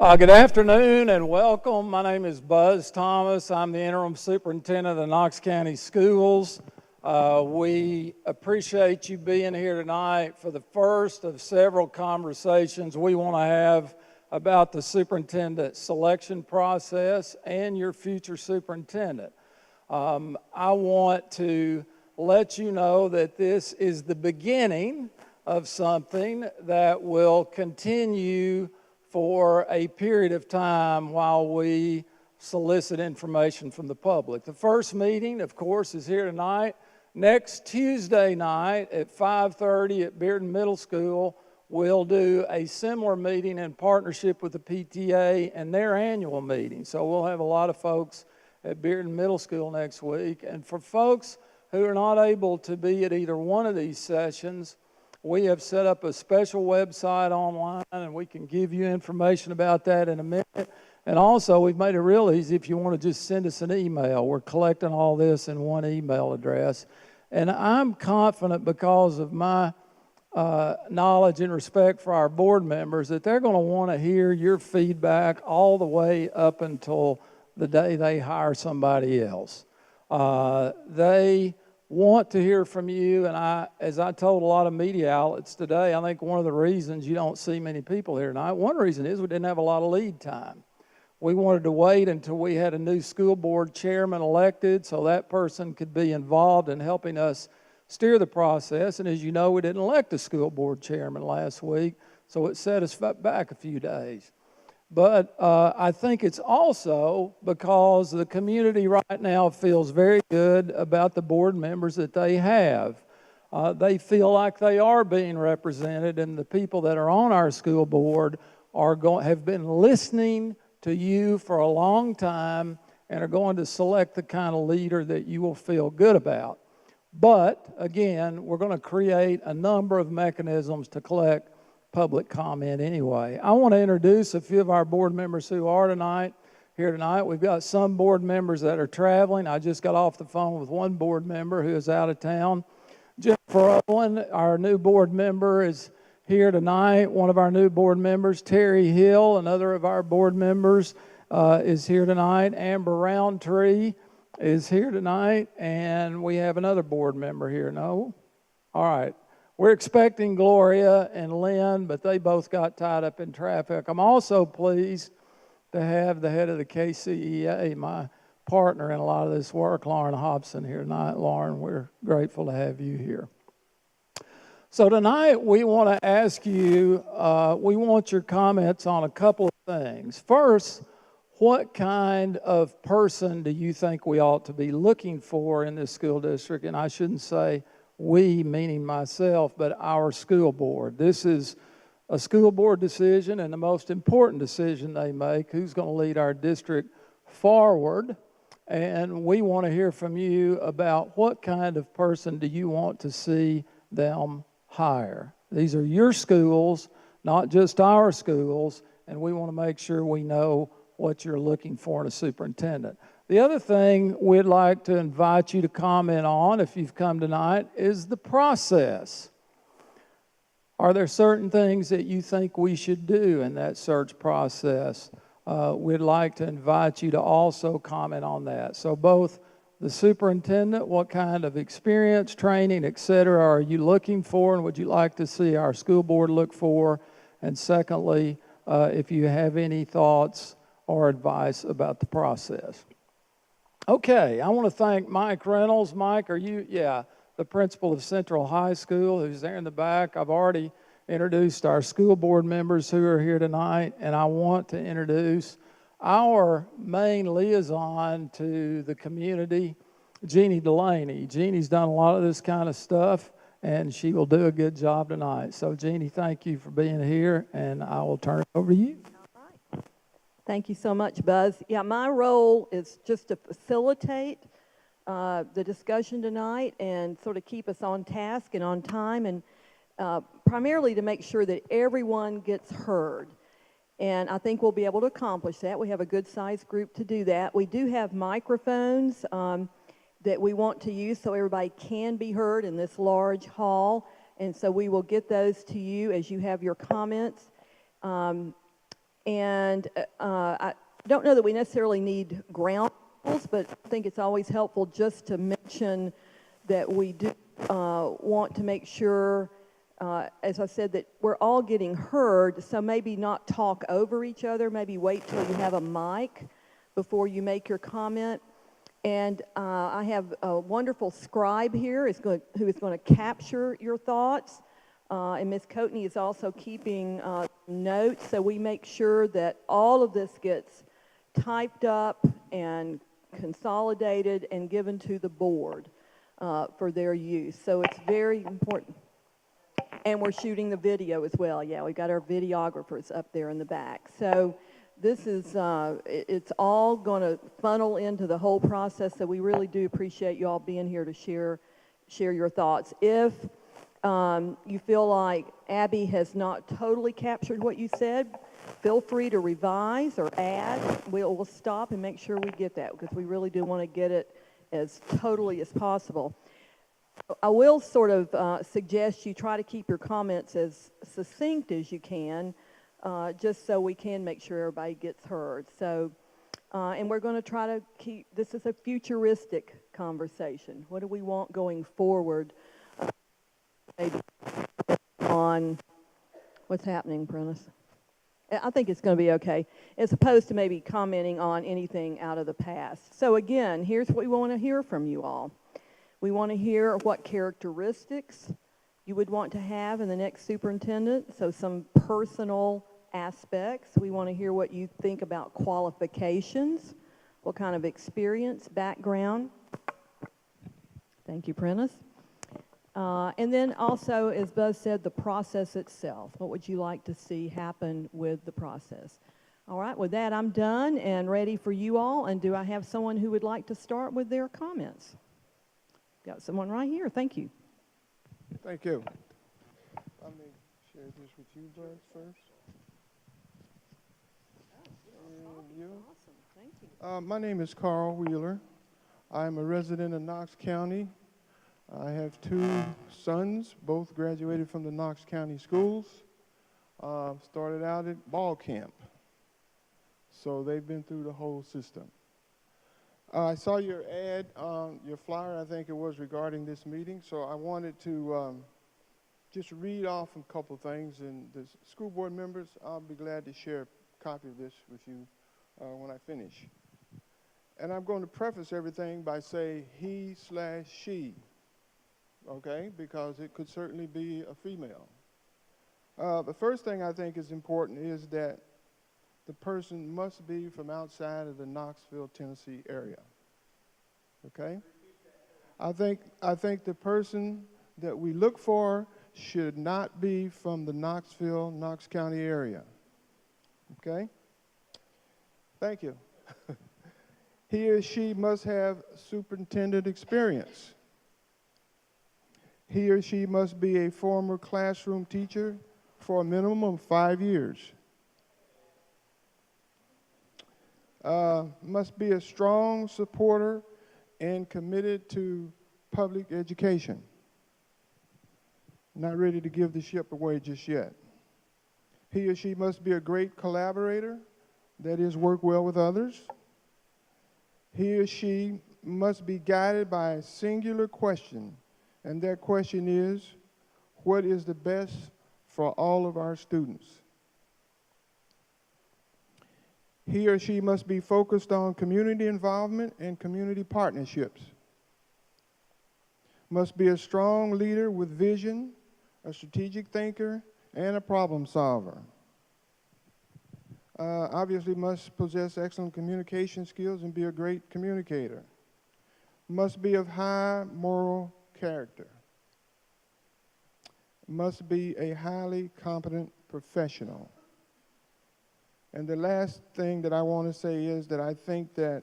Good afternoon and welcome. My name is Buzz Thomas. I'm the interim superintendent of the Knox County Schools. We appreciate you being here tonight for the first of several conversations we want to have about the superintendent selection process and your future superintendent. I want to let you know that this is the beginning of something that will continue for a period of time while we solicit information from the public. The first meeting, of course, is here tonight. Next Tuesday night at 5:30 at Bearden Middle School, we'll do a similar meeting in partnership with the PTA and their annual meeting. So we'll have a lot of folks at Bearden Middle School next week. And for folks who are not able to be at either one of these sessions, we have set up a special website online, and we can give you information about that in a minute. And also, we've made it real easy if you want to just send us an email. We're collecting all this in one email address. And I'm confident, because of my knowledge and respect for our board members, that they're going to want to hear your feedback all the way up until the day they hire somebody else. They want to hear from you, and as I told a lot of media outlets today, I think one of the reasons you don't see many people here tonight, one reason is we didn't have a lot of lead time. We wanted to wait until we had a new school board chairman elected so that person could be involved in helping us steer the process. And as you know, we didn't elect a school board chairman last week, so it set us back a few days. But I think it's also because the community right now feels very good about the board members that they have. They feel like they are being represented, and the people that are on our school board have been listening to you for a long time and are going to select the kind of leader that you will feel good about. But, again, we're going to create a number of mechanisms to collect public comment anyway. I want to introduce a few of our board members who are here tonight. We've got some board members that are traveling. I just got off the phone with one board member who is out of town. Jennifer Owen, our new board member, is here tonight. One of our new board members, Terry Hill, another of our board members, is here tonight. Amber Roundtree is here tonight, and we have another board member here. No? All right. We're expecting Gloria and Lynn, but they both got tied up in traffic. I'm also pleased to have the head of the KCEA, my partner in a lot of this work, Lauren Hobson, here tonight. Lauren, we're grateful to have you here. So tonight we want to ask you, we want your comments on a couple of things. First, what kind of person do you think we ought to be looking for in this school district? And I shouldn't say we, meaning myself, but our school board. This is a school board decision, and the most important decision they make, who's going to lead our district forward. And we want to hear from you about what kind of person do you want to see them hire. These are your schools, not just our schools, and we want to make sure we know what you're looking for in a superintendent. The other thing we'd like to invite you to comment on, if you've come tonight, is the process. Are there certain things that you think we should do in that search process? We'd like to invite you to also comment on that. So both the superintendent, what kind of experience, training, et cetera, are you looking for, and would you like to see our school board look for? And secondly, if you have any thoughts or advice about the process. Okay, I want to thank Mike Reynolds. Mike, are you, the principal of Central High School, who's there in the back. I've already introduced our school board members who are here tonight, and I want to introduce our main liaison to the community, Jeannie Delaney. Jeannie's done a lot of this kind of stuff, and she will do a good job tonight. So, Jeannie, thank you for being here, and I will turn it over to you. Thank you so much, Buzz. Yeah, my role is just to facilitate the discussion tonight and sort of keep us on task and on time, and primarily to make sure that everyone gets heard. And I think we'll be able to accomplish that. We have a good-sized group to do that. We do have microphones that we want to use so everybody can be heard in this large hall. And so we will get those to you as you have your comments. And I don't know that we necessarily need ground rules, but I think it's always helpful just to mention that we do want to make sure, as I said, that we're all getting heard, so maybe not talk over each other, maybe wait till you have a mic before you make your comment. And I have a wonderful scribe here who is going to capture your thoughts. And Ms. Coatney is also keeping notes, so we make sure that all of this gets typed up and consolidated and given to the board for their use. So it's very important. And we're shooting the video as well. Yeah, we've got our videographers up there in the back. So this is, it's all going to funnel into the whole process, so we really do appreciate you all being here to share your thoughts. If you feel like Abby has not totally captured what you said, feel free to revise or add. We'll stop and make sure we get that, because we really do want to get it as totally as possible. I will sort of suggest you try to keep your comments as succinct as you can, just so we can make sure everybody gets heard. So, and we're going to try to keep, this is a futuristic conversation. What do we want going forward on what's happening, Prentice? I think it's going to be okay, as opposed to maybe commenting on anything out of the past. So again, here's what we want to hear from you all. We want to hear what characteristics you would want to have in the next superintendent, so some personal aspects. We want to hear what you think about qualifications, what kind of experience, background. Thank you, Prentice. And then also, as Buzz said, the process itself. What would you like to see happen with the process? All right, with that, I'm done and ready for you all. And do I have someone who would like to start with their comments? Got someone right here. Thank you. Thank you. Let me share this with you, Buzz, first. And you. Awesome. Thank you. My name is Carl Wheeler. I'm a resident of Knox County. I have 2 sons, both graduated from the Knox County schools. Started out at ball camp. So they've been through the whole system. I saw your ad, your flyer, I think it was, regarding this meeting. So I wanted to just read off a couple things. And the school board members, I'll be glad to share a copy of this with you when I finish. And I'm going to preface everything by saying he/she, okay, because it could certainly be a female. The first thing I think is important is that the person must be from outside of the Knoxville, Tennessee area, okay? I think the person that we look for should not be from the Knoxville, Knox County area, okay? Thank you. He or she must have superintendent experience. He or she must be a former classroom teacher for a minimum of 5 years. Must be a strong supporter and committed to public education. Not ready to give the ship away just yet. He or she must be a great collaborator, that is, work well with others. He or she must be guided by a singular question, and that question is, what is the best for all of our students? He or she must be focused on community involvement and community partnerships. Must be a strong leader with vision, a strategic thinker, and a problem solver. Obviously must possess excellent communication skills and be a great communicator. Must be of high moral character. Must be a highly competent professional. And the last thing that I want to say is that I think that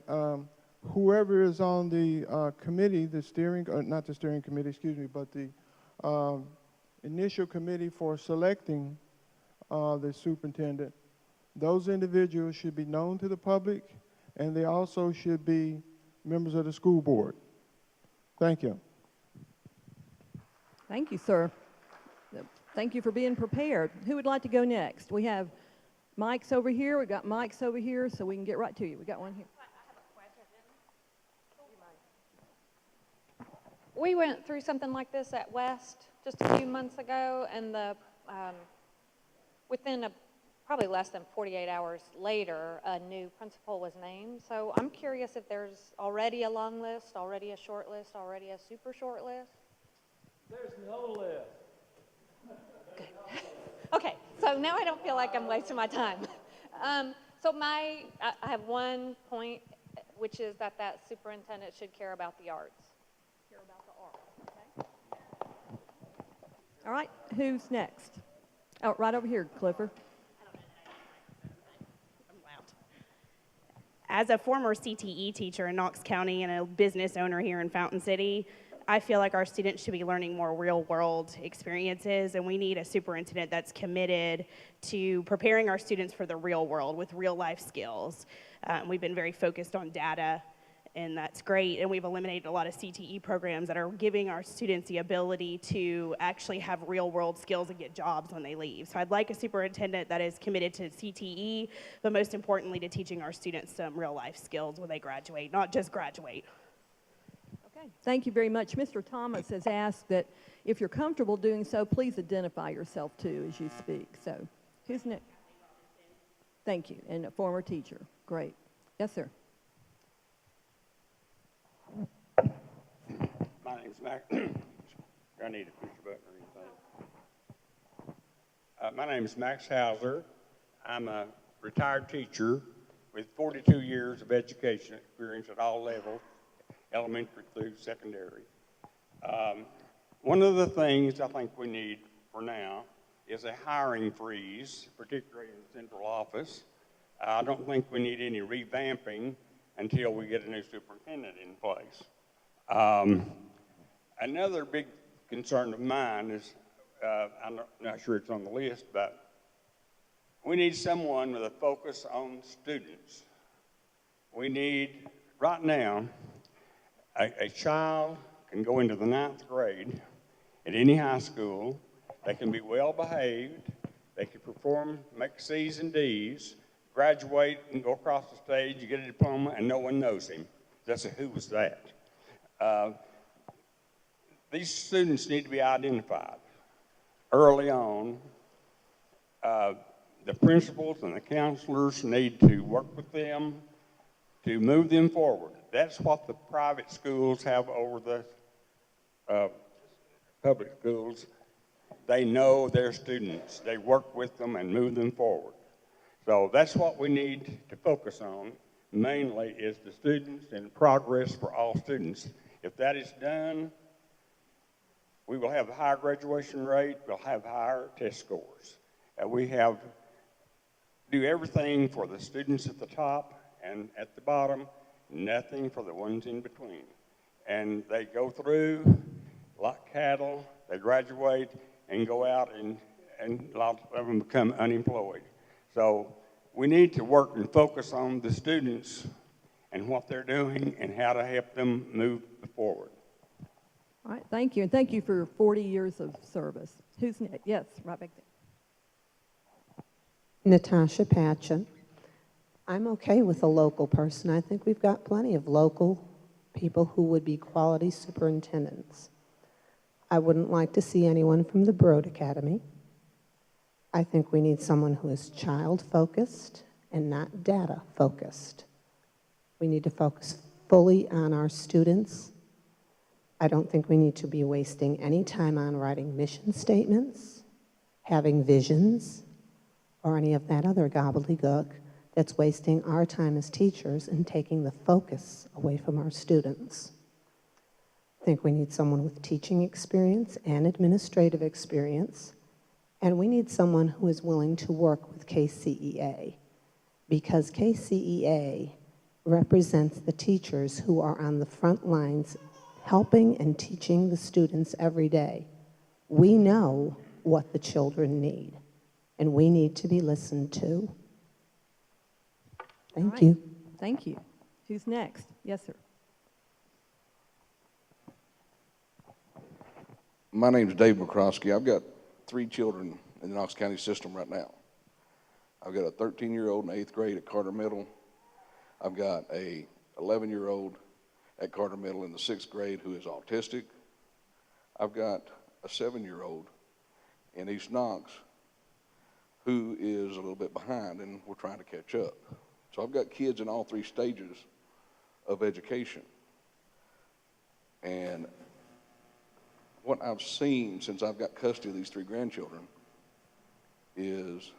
whoever is on the committee, the steering, not the steering committee, excuse me, but the initial committee for selecting the superintendent, those individuals should be known to the public, and they also should be members of the school board. Thank you. Thank you, sir. Thank you for being prepared. Who would like to go next? We have Mike's over here. We got mics over here, so we can get right to you. We got one here. We went through something like this at West just a few months ago, and within probably less than 48 hours later, a new principal was named. So I'm curious if there's already a long list, already a short list, already a super short list. There's no list. Good. Okay, so now I don't feel like I'm wasting my time. So I have one point, which is that superintendent should care about the arts. Care about the arts, okay? All right, who's next? Oh, right over here, Clifford. As a former CTE teacher in Knox County and a business owner here in Fountain City, I feel like our students should be learning more real-world experiences, and we need a superintendent that's committed to preparing our students for the real world with real-life skills. We've been very focused on data, and that's great, and we've eliminated a lot of CTE programs that are giving our students the ability to actually have real-world skills and get jobs when they leave. So I'd like a superintendent that is committed to CTE, but most importantly to teaching our students some real-life skills when they graduate, not just graduate. Okay, thank you very much. Mr. Thomas has asked that if you're comfortable doing so, please identify yourself too as you speak. So who's next? Thank you, and a former teacher. Great. Yes, sir. My name's Max. I need to push a button or anything. My name is Max Hauser. I'm a retired teacher with 42 years of education experience at all levels, elementary through secondary. One of the things I think we need for now is a hiring freeze, particularly in the central office. I don't think we need any revamping until we get a new superintendent in place. Another big concern of mine is, I'm not sure it's on the list, but we need someone with a focus on students. We need, right now, a child can go into the 9th grade at any high school. They can be well behaved. They can perform, make C's and D's, graduate and go across the stage, you get a diploma, and no one knows him. That's who was that? These students need to be identified early on. The principals and the counselors need to work with them to move them forward. That's what the private schools have over the public schools. They know their students. They work with them and move them forward. So that's what we need to focus on mainly, is the students and progress for all students. If that is done, we will have a higher graduation rate, we'll have higher test scores. We do everything for the students at the top and at the bottom, nothing for the ones in between. And they go through like cattle, they graduate and go out, and a lot of them become unemployed. So we need to work and focus on the students and what they're doing and how to help them move forward. All right, thank you, and thank you for 40 years of service. Who's next? Yes, right back there. Natasha Patchen. I'm okay with a local person. I think we've got plenty of local people who would be quality superintendents. I wouldn't like to see anyone from the Broad Academy. I think we need someone who is child-focused and not data-focused. We need to focus fully on our students. I don't think we need to be wasting any time on writing mission statements, having visions, or any of that other gobbledygook that's wasting our time as teachers and taking the focus away from our students. I think we need someone with teaching experience and administrative experience, and we need someone who is willing to work with KCEA, because KCEA represents the teachers who are on the front lines helping and teaching the students every day. We know what the children need, and we need to be listened to. Thank you. Thank you. Who's next? Yes, sir. My name's Dave McCroskey. I've got 3 children in the Knox County system right now. I've got a 13-year-old in 8th grade at Carter Middle. I've got a 11-year-old at Carter Middle in the 6th grade who is autistic. I've got a 7-year-old in East Knox who is a little bit behind, and we're trying to catch up. So I've got kids in all 3 stages of education. And what I've seen since I've got custody of these 3 grandchildren is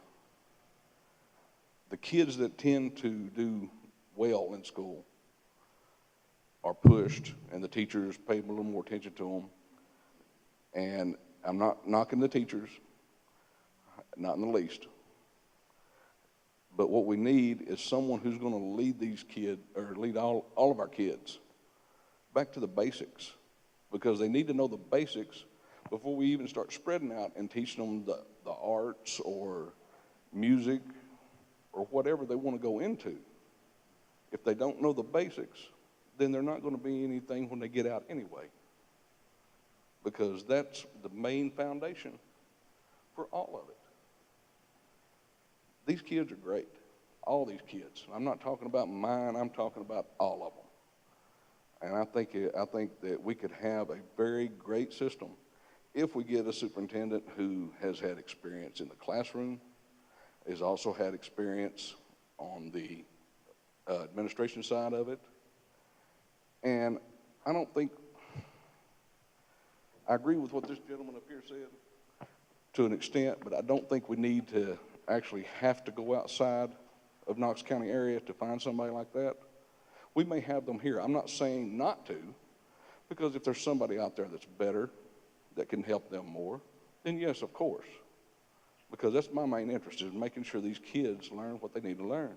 the kids that tend to do well in school are pushed, and the teachers pay a little more attention to them. And I'm not knocking the teachers, not in the least. But what we need is someone who's going to lead these kids, or lead all of our kids back to the basics, because they need to know the basics before we even start spreading out and teaching them the arts or music or whatever they want to go into. If they don't know the basics, then they're not going to be anything when they get out anyway, because that's the main foundation for all of it. These kids are great, all these kids. I'm not talking about mine, I'm talking about all of them. And I think that we could have a very great system if we get a superintendent who has had experience in the classroom, has also had experience on the administration side of it. And I agree with what this gentleman up here said to an extent, but I don't think we need to actually have to go outside of Knox County area to find somebody like that. We may have them here. I'm not saying not to, because if there's somebody out there that's better, that can help them more, then yes, of course. Because that's my main interest, is making sure these kids learn what they need to learn.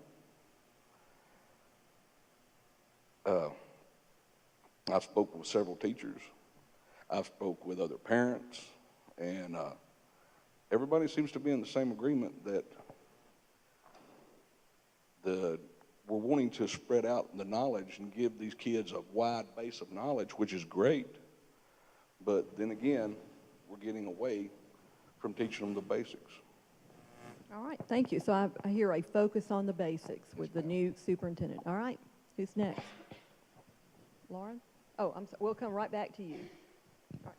I've spoken with several teachers. I've spoke with other parents, and everybody seems to be in the same agreement that we're wanting to spread out the knowledge and give these kids a wide base of knowledge, which is great. But then again, we're getting away from teaching them the basics. All right, thank you. So I hear a focus on the basics with the new superintendent. All right, who's next? Lauren? Oh, I'm sorry. We'll come right back to you. All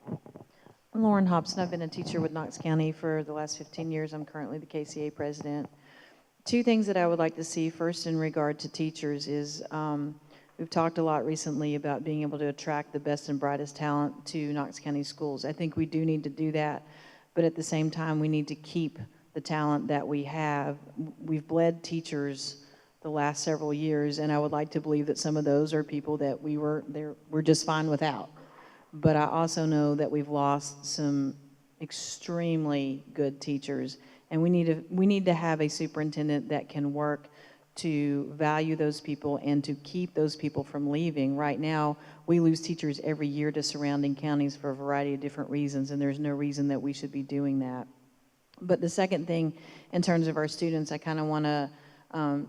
right. I'm Lauren Hobson. I've been a teacher with Knox County for the last 15 years. I'm currently the KCA president. 2 things that I would like to see. First, in regard to teachers, is we've talked a lot recently about being able to attract the best and brightest talent to Knox County schools. I think we do need to do that, but at the same time, we need to keep the talent that we have. We've bled teachers the last several years, and I would like to believe that some of those are people that we're just fine without. But I also know that we've lost some extremely good teachers, and we need to have a superintendent that can work to value those people and to keep those people from leaving. Right now, we lose teachers every year to surrounding counties for a variety of different reasons, and there's no reason that we should be doing that. But the second thing, in terms of our students, I kind of want to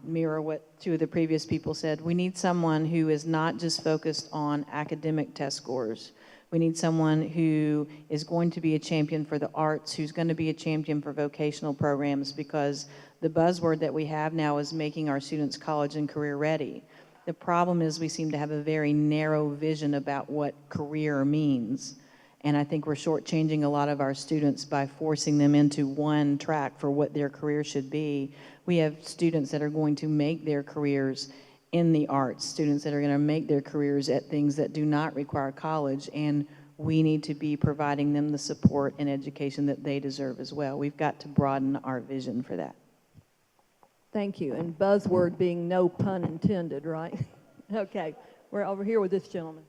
mirror what 2 of the previous people said. We need someone who is not just focused on academic test scores. We need someone who is going to be a champion for the arts, who's going to be a champion for vocational programs, because the buzzword that we have now is making our students college and career ready. The problem is we seem to have a very narrow vision about what career means. And I think we're shortchanging a lot of our students by forcing them into one track for what their career should be. We have students that are going to make their careers in the arts, students that are going to make their careers at things that do not require college, and we need to be providing them the support and education that they deserve as well. We've got to broaden our vision for that. Thank you. And buzzword being no pun intended, right? Okay, we're over here with this gentleman.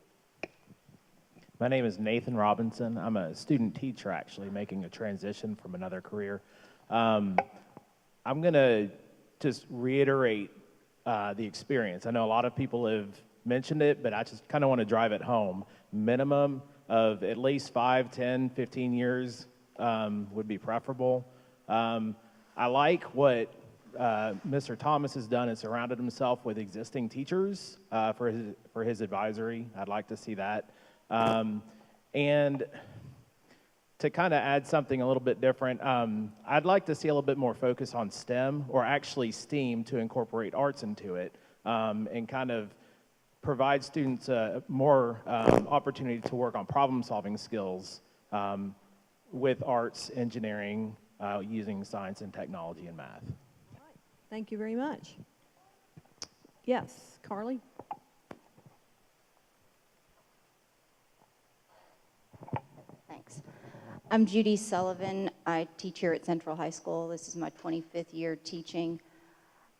My name is Nathan Robinson. I'm a student teacher, actually, making a transition from another career. I'm going to just reiterate the experience. I know a lot of people have mentioned it, but I just kind of want to drive it home. Minimum of at least 5, 10, 15 years would be preferable. I like what Mr. Thomas has done and surrounded himself with existing teachers for his advisory. I'd like to see that. And to kind of add something a little bit different, I'd like to see a little bit more focus on STEM, or actually STEAM, to incorporate arts into it, and kind of provide students more opportunity to work on problem-solving skills with arts, engineering, using science and technology and math. Thank you very much. Yes, Carly? Thanks. I'm Judy Sullivan. I teach here at Central High School. This is my 25th year teaching.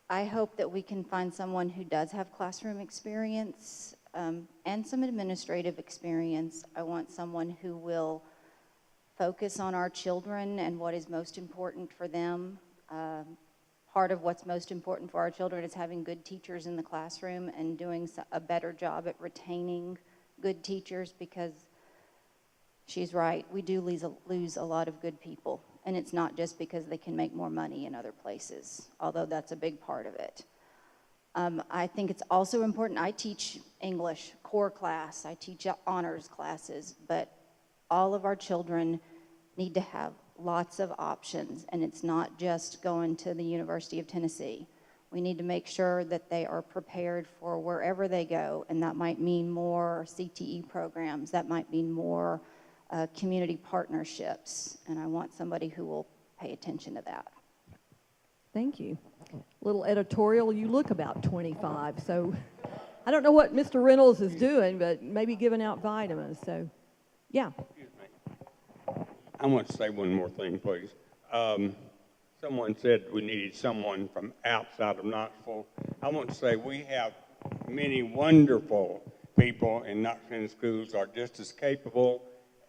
I hope that we can find someone who does have classroom experience and some administrative experience. I want someone who will focus on our children and what is most important for them. Part of what's most important for our children is having good teachers in the classroom and doing a better job at retaining good teachers, because she's right, we do lose a lot of good people. And it's not just because they can make more money in other places, although that's a big part of it. I think it's also important, I teach English, core class, I teach honors classes, but all of our children need to have lots of options, and it's not just going to the University of Tennessee. We need to make sure that they are prepared for wherever they go, and that might mean more CTE programs, that might mean more community partnerships, and I want somebody who will pay attention to that. Thank you. Little editorial, you look about 25, so I don't know what Mr. Reynolds is doing, but maybe giving out vitamins, so yeah. Excuse me. I want to say one more thing, please. Someone said we needed someone from outside of Knoxville. I want to say we have many wonderful people in Knox County Schools are just as capable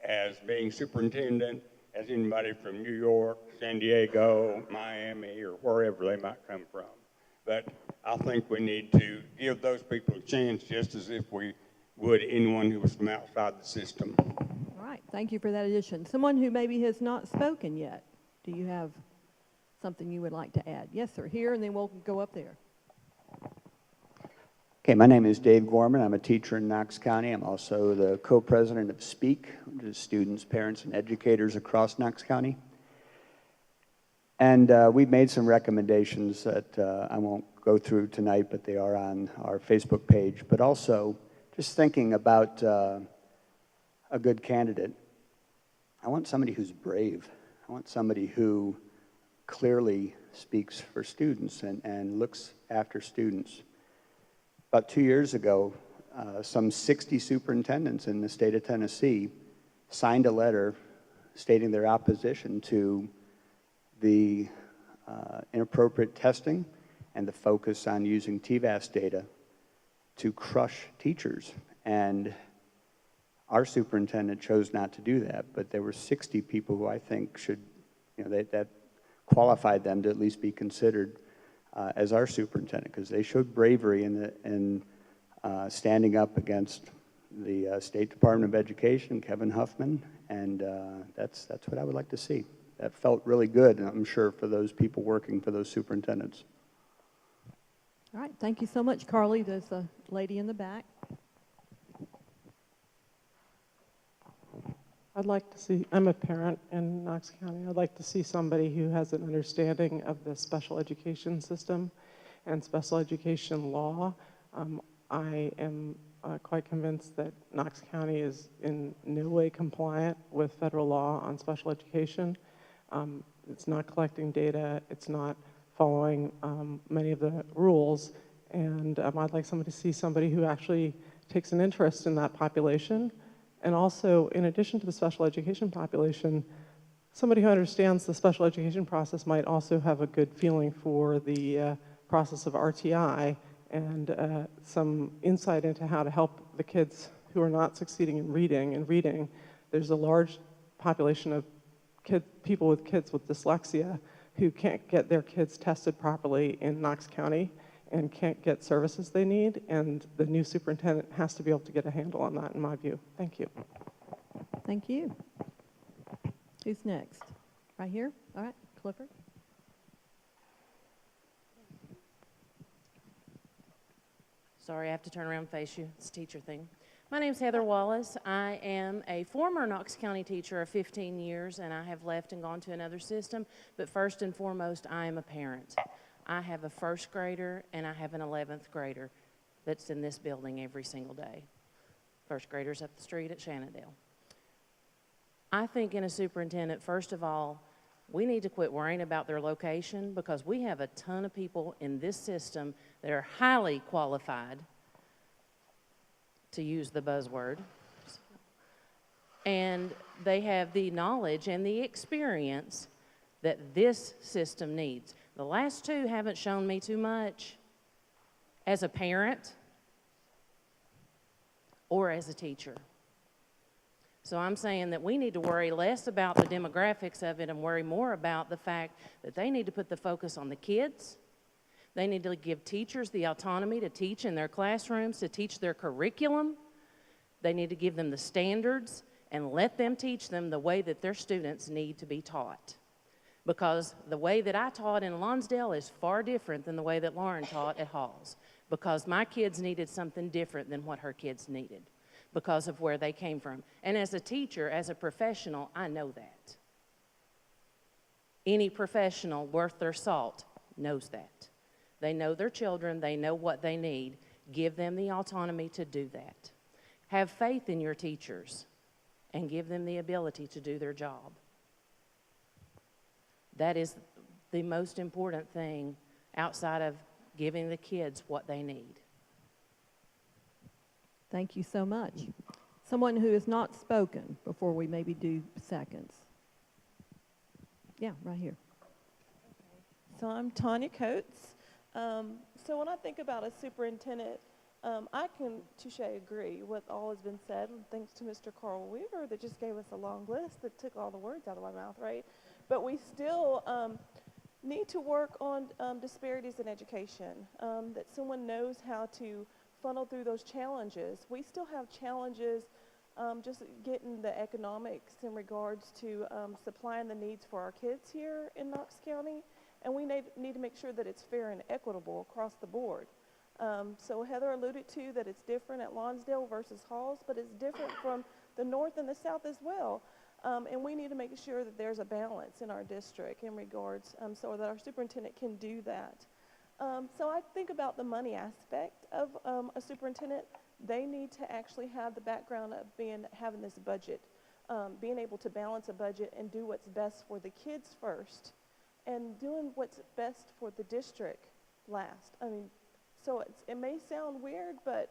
as being superintendent as anybody from New York, San Diego, Miami, or wherever they might come from. But I think we need to give those people a chance just as if we would anyone who was from outside the system. All right, thank you for that addition. Someone who maybe has not spoken yet, do you have something you would like to add? Yes, sir, here, and then we'll go up there. Okay, my name is Dave Gorman. I'm a teacher in Knox County. I'm also the co-president of SPEAK, which is students, parents, and educators across Knox County. And we've made some recommendations that I won't go through tonight, but they are on our Facebook page. But also, just thinking about a good candidate, I want somebody who's brave. I want somebody who clearly speaks for students and looks after students. About 2 years ago, some 60 superintendents in the state of Tennessee signed a letter stating their opposition to the inappropriate testing and the focus on using TVAS data to crush teachers. And our superintendent chose not to do that, but there were 60 people who I think should, that qualified them to at least be considered as our superintendent, because they showed bravery in standing up against the State Department of Education, Kevin Huffman, and that's what I would like to see. That felt really good, and I'm sure for those people working for those superintendents. All right, thank you so much, Carly. There's a lady in the back. I'd like to see, I'm a parent in Knox County, I'd like to see somebody who has an understanding of the special education system and special education law. I am quite convinced that Knox County is in no way compliant with federal law on special education. It's not collecting data, it's not following many of the rules, and I'd like somebody to see somebody who actually takes an interest in that population. And also, in addition to the special education population, somebody who understands the special education process might also have a good feeling for the process of RTI and some insight into how to help the kids who are not succeeding in reading. There's a large population of people with kids with dyslexia who can't get their kids tested properly in Knox County and can't get services they need, and the new superintendent has to be able to get a handle on that, in my view. Thank you. Thank you. Who's next? Right here? All right, Clifford. Sorry, I have to turn around and face you. It's a teacher thing. My name's Heather Wallace. I am a former Knox County teacher of 15 years, and I have left and gone to another system. But first and foremost, I am a parent. I have a first grader and I have an 11th grader that's in this building every single day. First grader's up the street at Shannondale. I think in a superintendent, first of all, we need to quit worrying about their location because we have a ton of people in this system that are highly qualified, to use the buzzword, and they have the knowledge and the experience that this system needs. The last two haven't shown me too much as a parent or as a teacher. So I'm saying that we need to worry less about the demographics of it and worry more about the fact that they need to put the focus on the kids. They need to give teachers the autonomy to teach in their classrooms, to teach their curriculum. They need to give them the standards and let them teach them the way that their students need to be taught. Because the way that I taught in Lonsdale is far different than the way that Lauren taught at Halls. Because my kids needed something different than what her kids needed because of where they came from. And as a teacher, as a professional, I know that. Any professional worth their salt knows that. They know their children, they know what they need. Give them the autonomy to do that. Have faith in your teachers and give them the ability to do their job. That is the most important thing outside of giving the kids what they need. Thank you so much. Someone who has not spoken before we maybe do seconds. Yeah, right here. So I'm Tanya Coates. So when I think about a superintendent, I can touche agree with all has been said, and thanks to Mr. Carl Weaver that just gave us a long list that took all the words out of my mouth, right? But we still need to work on disparities in education, that someone knows how to funnel through those challenges. We still have challenges just getting the economics in regards to supplying the needs for our kids here in Knox County, and we need to make sure that it's fair and equitable across the board. So Heather alluded to that it's different at Lonsdale versus Halls, but it's different from the north and the south as well. And we need to make sure that there's a balance in our district in regards so that our superintendent can do that. So I think about the money aspect of a superintendent. They need to actually have the background of having this budget, being able to balance a budget and do what's best for the kids first, and doing what's best for the district last. I mean, so it may sound weird, but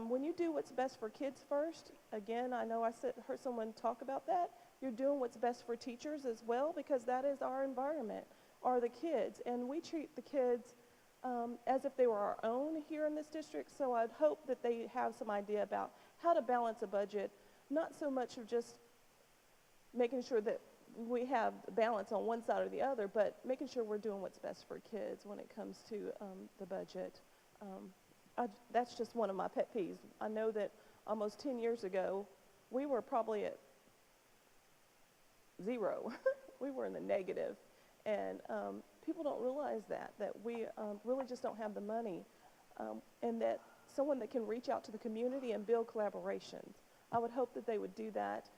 when you do what's best for kids first, again, I know I heard someone talk about that, you're doing what's best for teachers as well, because that is our environment, are the kids. And we treat the kids as if they were our own here in this district, so I'd hope that they have some idea about how to balance a budget, not so much of just making sure that we have balance on one side or the other, but making sure we're doing what's best for kids when it comes to the budget. That's just one of my pet peeves. I know that almost 10 years ago, we were probably at zero. We were in the negative. And people don't realize that we really just don't have the money, and that someone that can reach out to the community and build collaborations. I would hope that they would do that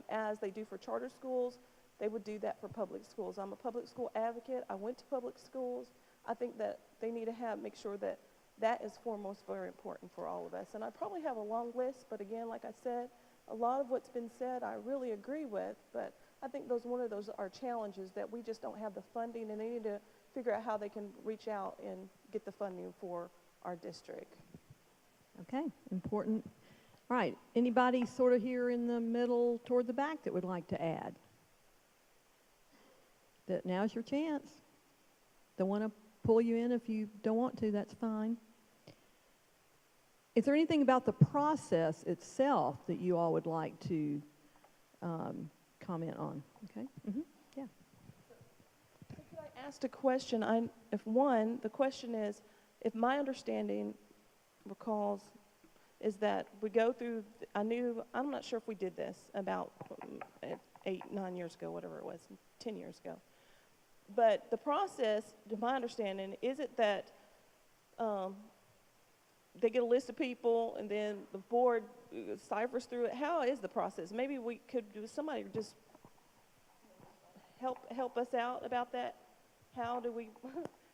as they do for charter schools. They would do that for public schools. I'm a public school advocate. I went to public schools. I think that they need to make sure that that is foremost very important for all of us. And I probably have a long list, but again, like I said, a lot of what's been said I really agree with, but I think one of those are challenges that we just don't have the funding, and they need to figure out how they can reach out and get the funding for our district. Okay, important. All right, anybody sort of here in the middle toward the back that would like to add? Now's your chance. Don't want to pull you in if you don't want to, that's fine. Is there anything about the process itself that you all would like to comment on? Okay. Mm-hmm. Yeah. So could I ask a question? The question is, if my understanding recalls, is that we go through, I'm not sure if we did this about 8, 9 years ago, whatever it was, 10 years ago. But the process, to my understanding, is it that they get a list of people, and then the board ciphers through it. How is the process? Maybe we could do somebody just help us out about that. How do we?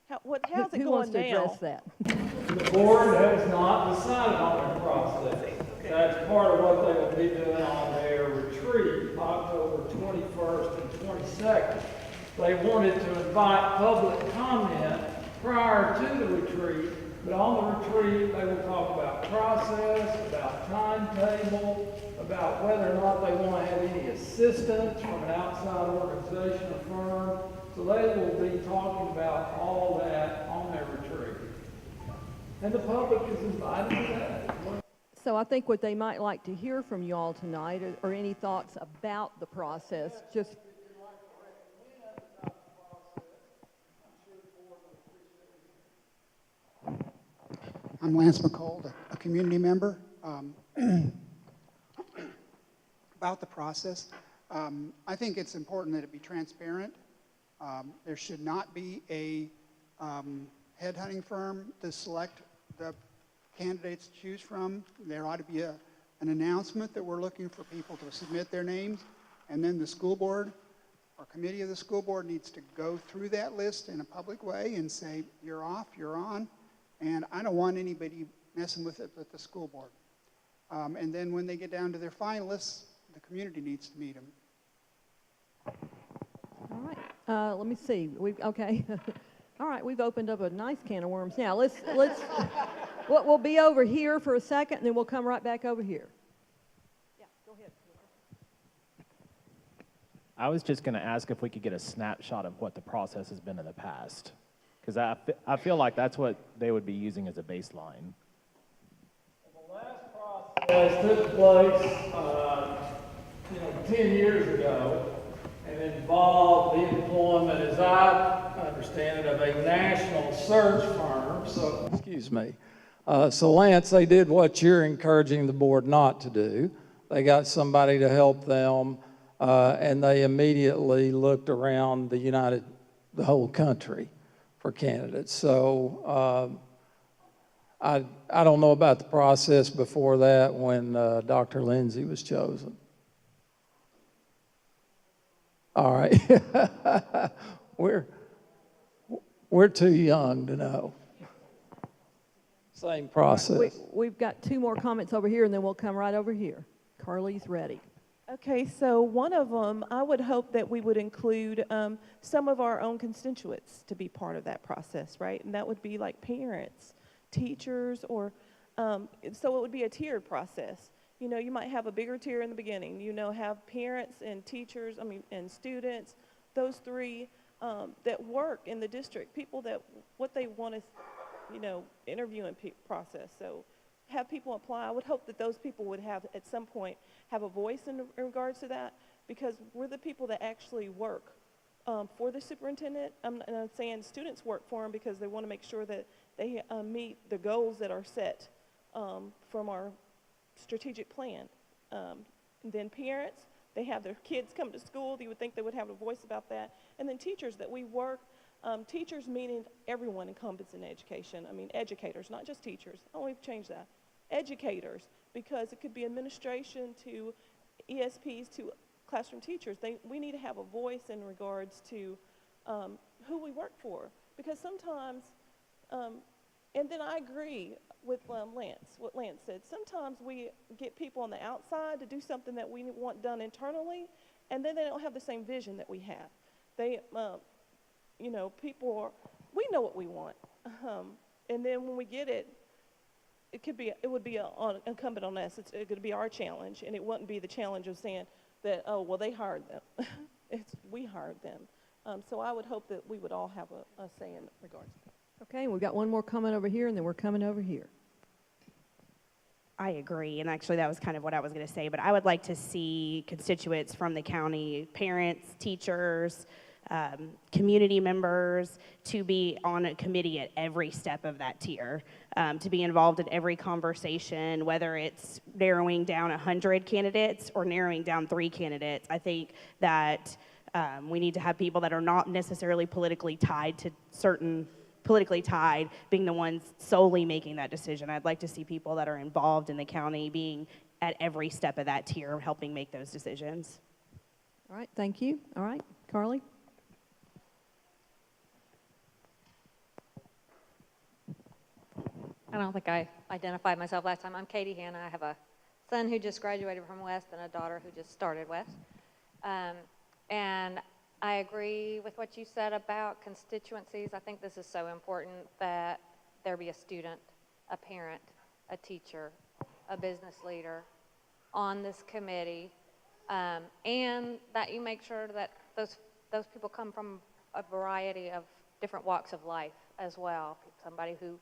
How's it Who going wants to now? address that? The board has not decided on the process. That's part of what they will be doing on their retreat, October 21st and 22nd. They wanted to invite public comment prior to the retreat, but on the retreat, they will talk about process, about timetable, about whether or not they want to have any assistance from an outside organization or firm. So they will be talking about all that on their retreat. And the public is invited to that. So I think what they might like to hear from you all tonight are any thoughts about the process. Just I'm Lance McCold, a community member. About the process, I think it's important that it be transparent. There should not be a headhunting firm to select the candidates to choose from. There ought to be an announcement that we're looking for people to submit their names, and then the school board or committee of the school board needs to go through that list in a public way and say, you're off, you're on, and I don't want anybody messing with it but the school board. And then when they get down to their finalists, the community needs to meet them. all right. Let me see. Okay. All right. We've opened up a nice can of worms. Now let's we'll be over here for a second, and then we'll come right back over here. Yeah. Go ahead. I was just going to ask if we could get a snapshot of what the process has been in the past, because I feel like that's what they would be using as a baseline. The last process took place 10 years ago and involved the employment, as I understand it, of a national search firm. So, excuse me. So Lance, they did what you're encouraging the board not to do. They got somebody to help them, and they immediately looked around the whole country for candidates. So I don't know about the process before that when Dr. Lindsay was chosen. All right. We're too young to know. Same process. We've got two more comments over here, and then we'll come right over here. Carly's ready. Okay, so one of them, I would hope that we would include some of our own constituents to be part of that process, right? And that would be like parents, teachers, or so it would be a tiered process. You know, you might have a bigger tier in the beginning. You know, have parents and teachers, and students, those three that work in the district, people that what they want is, interviewing process. So have people apply. I would hope that those people would have, at some point, have a voice in regards to that, because we're the people that actually work for the superintendent. I'm saying students work for him because they want to make sure that they meet the goals that are set from our strategic plan. And then parents, they have their kids come to school. You would think they would have a voice about that. And then teachers that we work, teachers meaning everyone incumbents in education. Educators, not just teachers. Oh, we've changed that. Educators, because it could be administration to ESPs to classroom teachers. We need to have a voice in regards to who we work for. Because sometimes, and then I agree with Lance, what Lance said. Sometimes we get people on the outside to do something that we want done internally, and then they don't have the same vision that we have. They, people we know what we want. And then when we get it, it would be incumbent on us. It's going to be our challenge, and it wouldn't be the challenge of saying that, oh, well, they hired them. We hired them. So I would hope that we would all have a say in regards to that. Okay, we've got one more comment over here, and then we're coming over here. I agree, and actually that was kind of what I was going to say, but I would like to see constituents from the county, parents, teachers, community members, to be on a committee at every step of that tier, to be involved in every conversation, whether it's narrowing down 100 candidates or narrowing down 3 candidates. I think that we need to have people that are not necessarily politically tied to certain politically tied being the ones solely making that decision. I'd like to see people that are involved in the county being at every step of that tier, helping make those decisions. All right, thank you. All right, Carly? I don't think I identified myself last time. I'm Katie Hanna. I have a son who just graduated from West and a daughter who just started West. And I agree with what you said about constituencies. I think this is so important that there be a student, a parent, a teacher, a business leader on this committee, and that you make sure that those people come from a variety of different walks of life as well. Somebody who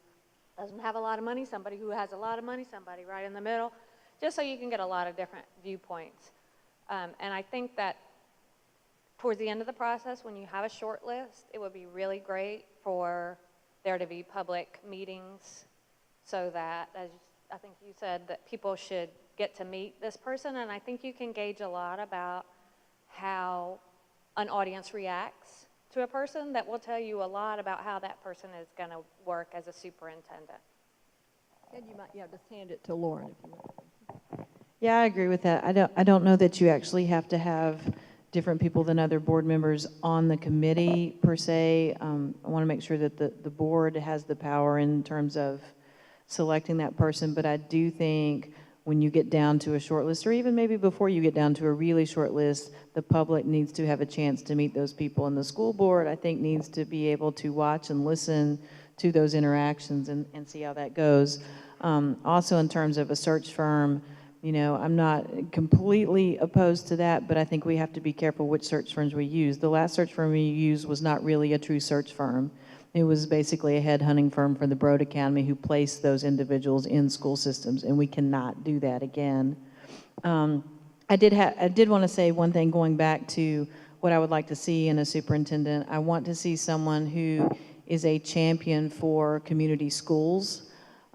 doesn't have a lot of money, somebody who has a lot of money, somebody right in the middle, just so you can get a lot of different viewpoints. And I think that towards the end of the process, when you have a short list, it would be really great for there to be public meetings so that, as I think you said, that people should get to meet this person. And I think you can gauge a lot about how an audience reacts to a person that will tell you a lot about how that person is going to work as a superintendent. And you might, just hand it to Lauren if you want. Yeah, I agree with that. I don't know that you actually have to have different people than other board members on the committee per se. I want to make sure that the board has the power in terms of selecting that person, but I do think when you get down to a short list, or even maybe before you get down to a really short list, the public needs to have a chance to meet those people. And the school board, I think, needs to be able to watch and listen to those interactions and see how that goes. Also, in terms of a search firm, I'm not completely opposed to that, but I think we have to be careful which search firms we use. The last search firm we used was not really a true search firm. It was basically a headhunting firm for the Broad Academy who placed those individuals in school systems, and we cannot do that again. I did want to say one thing going back to what I would like to see in a superintendent. I want to see someone who is a champion for community schools.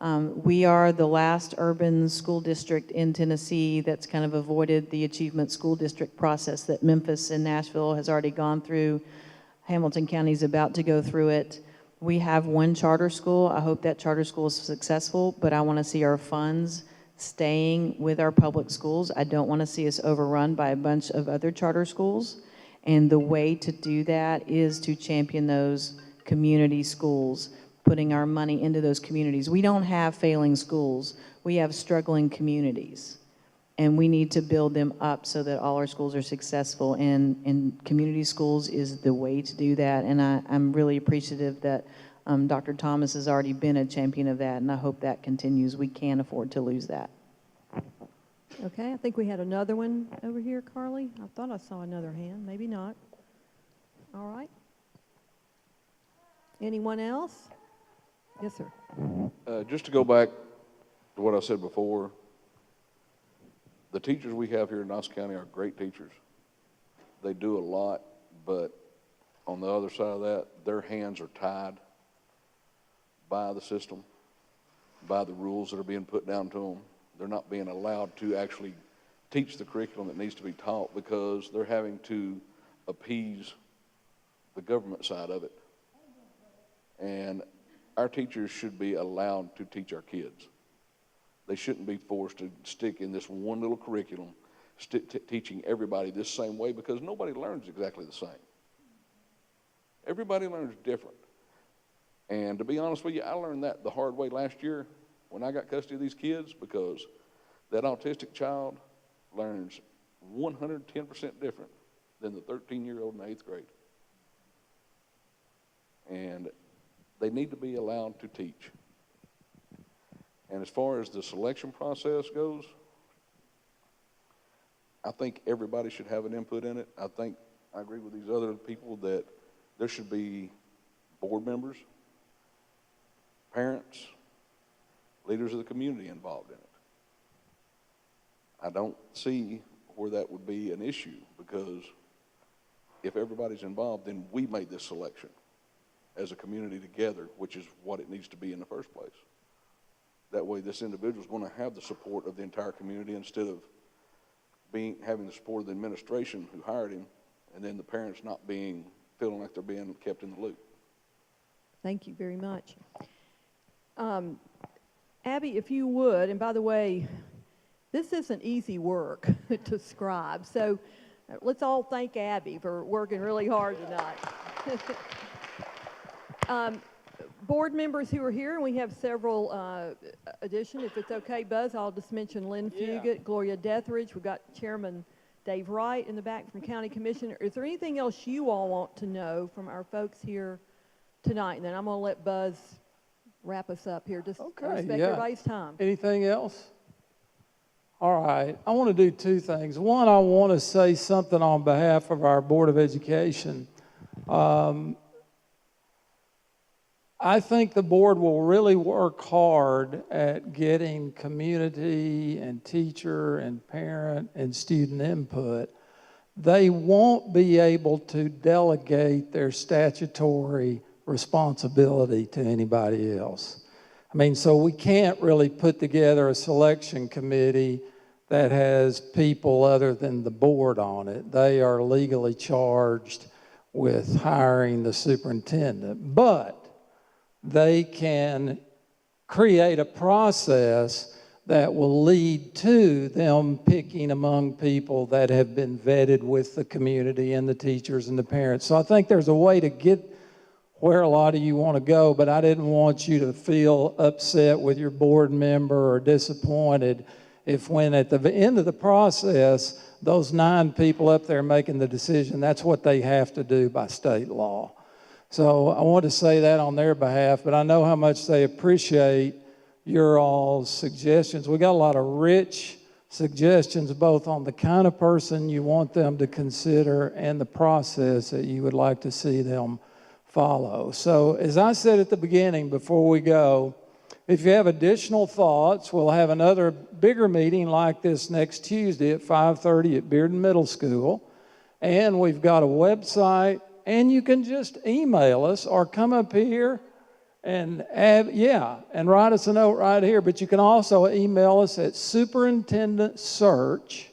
We are the last urban school district in Tennessee that's kind of avoided the achievement school district process that Memphis and Nashville has already gone through. Hamilton County is about to go through it. We have one charter school. I hope that charter school is successful, but I want to see our funds staying with our public schools. I don't want to see us overrun by a bunch of other charter schools. And the way to do that is to champion those community schools, putting our money into those communities. We don't have failing schools. We have struggling communities. And we need to build them up so that all our schools are successful. And community schools is the way to do that. And I'm really appreciative that Dr. Thomas has already been a champion of that, and I hope that continues. We can't afford to lose that. Okay, I think we had another one over here, Carly. I thought I saw another hand, maybe not. All right. Anyone else? Yes, sir. Just to go back to what I said before, the teachers we have here in Knox County are great teachers. They do a lot, but on the other side of that, their hands are tied by the system, by the rules that are being put down to them. They're not being allowed to actually teach the curriculum that needs to be taught because they're having to appease the government side of it. And our teachers should be allowed to teach our kids. They shouldn't be forced to stick in this one little curriculum, teaching everybody this same way, because nobody learns exactly the same. Everybody learns different. And to be honest with you, I learned that the hard way last year when I got custody of these kids, because that autistic child learns 110% different than the 13-year-old in 8th grade. And they need to be allowed to teach. And as far as the selection process goes, I think everybody should have an input in it. I agree with these other people that there should be board members, parents, leaders of the community involved in it. I don't see where that would be an issue, because if everybody's involved, then we made this selection as a community together, which is what it needs to be in the first place. That way this individual is going to have the support of the entire community instead of having the support of the administration who hired him, and then the parents not feeling like they're being kept in the loop. Thank you very much. Abby, if you would, and by the way, this isn't easy work to scribe, so let's all thank Abby for working really hard tonight. Board members who are here, and we have several additions. If it's okay, Buzz, I'll just mention Lynn Fugit, Gloria Deathridge. We've got Chairman Dave Wright in the back from County Commissioner. Is there anything else you all want to know from our folks here tonight? And then I'm going to let Buzz wrap us up here. Just respect everybody's time. Anything else? All right. I want to do two things. One, I want to say something on behalf of our Board of Education. I think the board will really work hard at getting community and teacher and parent and student input. They won't be able to delegate their statutory responsibility to anybody else. I mean, so we can't really put together a selection committee that has people other than the board on it. They are legally charged with hiring the superintendent, but they can create a process that will lead to them picking among people that have been vetted with the community and the teachers and the parents. So I think there's a way to get where a lot of you want to go, but I didn't want you to feel upset with your board member or disappointed if when at the end of the process, those 9 people up there making the decision, that's what they have to do by state law. So I want to say that on their behalf, but I know how much they appreciate your all's suggestions. We got a lot of rich suggestions, both on the kind of person you want them to consider and the process that you would like to see them follow. So as I said at the beginning, before we go, if you have additional thoughts, we'll have another bigger meeting like this next Tuesday at 5:30 at Bearden Middle School. And we've got a website, and you can just email us or come up here and write us a note right here. But you can also email us at superintendent search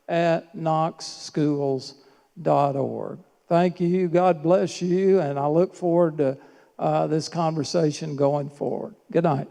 at knoxschools.org. Thank you. God bless you. And I look forward to this conversation going forward. Good night.